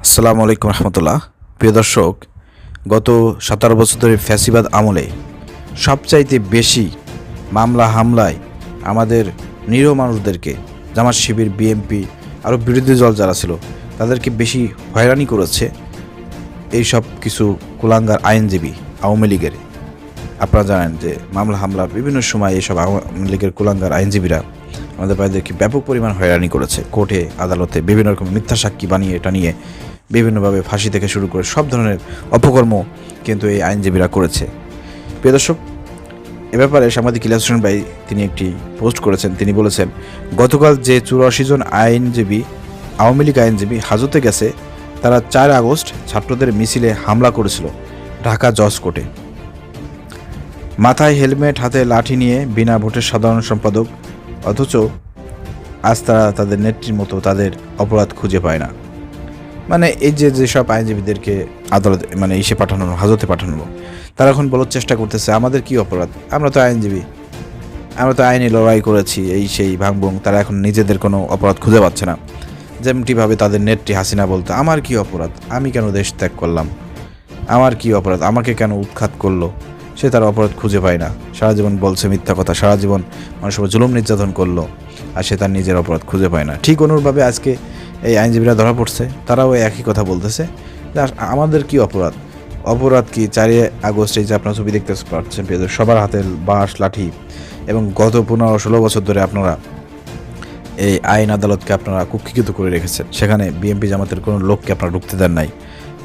আসসালামু আলাইকুম রহমতুল্লাহ। প্রিয় দর্শক, গত 17 বছর ধরে ফ্যাসিবাদ আমলে সবচাইতে বেশি মামলা হামলায় আমাদের নিরীহ মানুষদেরকে, জামাত শিবির, বিএনপি আরও বিরোধী দল যারা ছিল তাদেরকে বেশি হয়রানি করেছে এই সব কিছু কুলাঙ্গার আইনজীবী আওয়ামী লীগের। আপনারা জানেন যে মামলা হামলা বিভিন্ন সময় এইসব আওয়ামী লীগের কুলাঙ্গার আইনজীবীরা আমাদের ভাইদেরকে ব্যাপক পরিমাণ হয়রানি করেছে। কোর্টে আদালতে বিভিন্ন রকম মিথ্যা সাক্ষী বানিয়ে এটা নিয়ে বিভিন্নভাবে ফাঁসি থেকে শুরু করে সব ধরনের অপকর্ম কিন্তু এই আইনজীবীরা করেছে। প্রিয় দর্শক, এ ব্যাপারে সাংবাদিক ইলিয়াস হোসেন ভাই তিনি একটি পোস্ট করেছেন। তিনি বলেছেন, গতকাল যে 84 জন আইনজীবী আওয়ামী লীগ আইনজীবী হাজতে গেছে তারা 4 আগস্ট ছাত্রদের মিছিলে হামলা করেছিল ঢাকা জজ কোর্টে। মাথায় হেলমেট, হাতে লাঠি নিয়ে বিনা ভোটের সাধারণ সম্পাদক, অথচ আজ তারা তাদের নেত্রীর মতো তাদের অপরাধ খুঁজে পায় না। মানে এই যেসব আইনজীবীদেরকে আদালতে পাঠানো হাজতে পাঠানো, তারা এখন বলার চেষ্টা করতেছে আমাদের কি অপরাধ, আমরা তো আইনজীবী, আমরা তো আইনি লড়াই করেছি, এই সেই ভাঙবং। তারা এখন নিজেদের কোনো অপরাধ খুঁজে পাচ্ছে না। যেমনটিভাবে তাদের নেত্রী হাসিনা বলতো, আমার কি অপরাধ, আমি কেন দেশ ত্যাগ করলাম, আমার কি অপরাধ, আমাকে কেন উৎখাত করলো, সে তার অপরাধ খুঁজে পায় না। সারা জীবন বলছে মিথ্যা কথা, সারা জীবন মানুষের উপর জুলুম নির্যাতন করলো, আর সে তার নিজের অপরাধ খুঁজে পায় না। ঠিক অনুরূপভাবে আজকে এই আইনজীবীরা ধরা পড়ছে, তারাও একই কথা বলতেছে যে আমাদের কি অপরাধ, অপরাধ কি 4 আগস্ট এই যে আপনারা ছবি দেখতে পাচ্ছেন সবার হাতে বাঁশ লাঠি, এবং গত 15-16 বছর ধরে আপনারা এই আইন আদালতকে আপনারা কুক্ষিগত করে রেখেছেন। সেখানে বিএনপি জামাতের কোনো লোককে আপনারা ঢুকতে দেন নাই,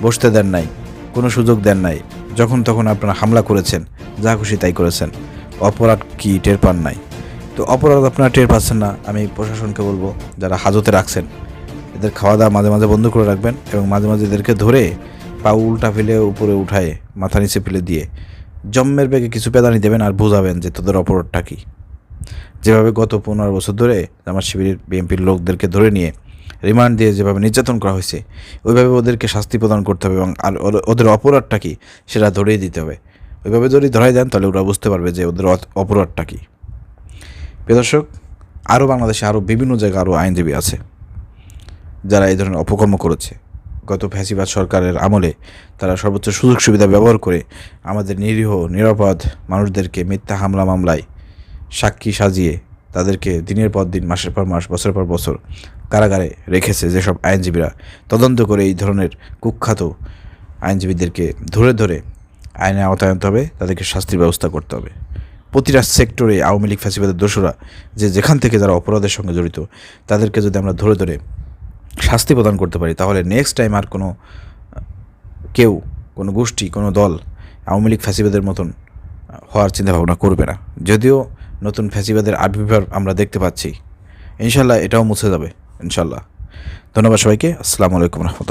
বসতে দেন নাই, কোনো সুযোগ দেন নাই। যখন তখন আপনারা হামলা করেছেন, যা খুশি তাই করেছেন। অপরাধ কি টের পান নাই? তো অপরাধ আপনারা টের পাচ্ছেন না। আমি প্রশাসনকে বলবো, যারা হাজতে রাখছেন এদের খাওয়া দাওয়া মাঝে মাঝে বন্ধ করে রাখবেন, এবং মাঝে মাঝে এদেরকে ধরে পা উল্টা ফেলে উপরে উঠায় মাথা নিচে ফেলে দিয়ে জম্মের বেগে কিছু পেদানি দেবেন, আর বোঝাবেন যে তোদের অপরাধটা কী। যেভাবে গত 15 বছর ধরে জামাত শিবির বিএনপির লোকদেরকে ধরে নিয়ে রিমান্ড দিয়ে যেভাবে নির্যাতন করা হয়েছে, ওইভাবে ওদেরকে শাস্তি প্রদান করতে হবে, এবং আর ওদের অপরাধটা কী সেটা ধরিয়ে দিতে হবে। ওইভাবে যদি ধরাই দেন তাহলে ওরা বুঝতে পারবে যে ওদের অপরাধটা কী। প্রিয় দর্শক, আরও বাংলাদেশে আরও বিভিন্ন জায়গায় আরও আইনজীবী আছে যারা এই ধরনের অপকর্ম করেছে। গত ফ্যাসিবাদ সরকারের আমলে তারা সর্বোচ্চ সুযোগ সুবিধা ব্যবহার করে আমাদের নিরীহ নিরাপদ মানুষদেরকে মিথ্যা হামলা মামলায় সাক্ষী সাজিয়ে তাদেরকে দিনের পর দিন, মাসের পর মাস, বছরের পর বছর কারাগারে রেখেছে। যেসব আইনজীবীরা তদন্ত করে এই ধরনের কুখ্যাত আইনজীবীদেরকে ধরে ধরে আইনে আওতায় আনতে হবে, তাদেরকে শাস্তির ব্যবস্থা করতে হবে। প্রতিটা সেক্টরে আওয়ামী লীগ ফ্যাসিবাদের দোষরা যেখান থেকে যারা অপরাধের সঙ্গে জড়িত তাদেরকে যদি আমরা ধরে ধরে শাস্তি প্রদান করতে পারি, তাহলে নেক্সট টাইম আর কেউ, কোনো গোষ্ঠী, কোনো দল আওয়ামী লীগ ফ্যাসিবাদের মতন হওয়ার চিন্তাভাবনা করবে না। যদিও নতুন ফ্যাসিবাদের আবির্ভাব আমরা দেখতে পাচ্ছি, ইনশাল্লাহ এটাও মুছে যাবে ইনশাল্লাহ। ধন্যবাদ সবাইকে। আসসালামু আলাইকুম রহমতুল্লাহ।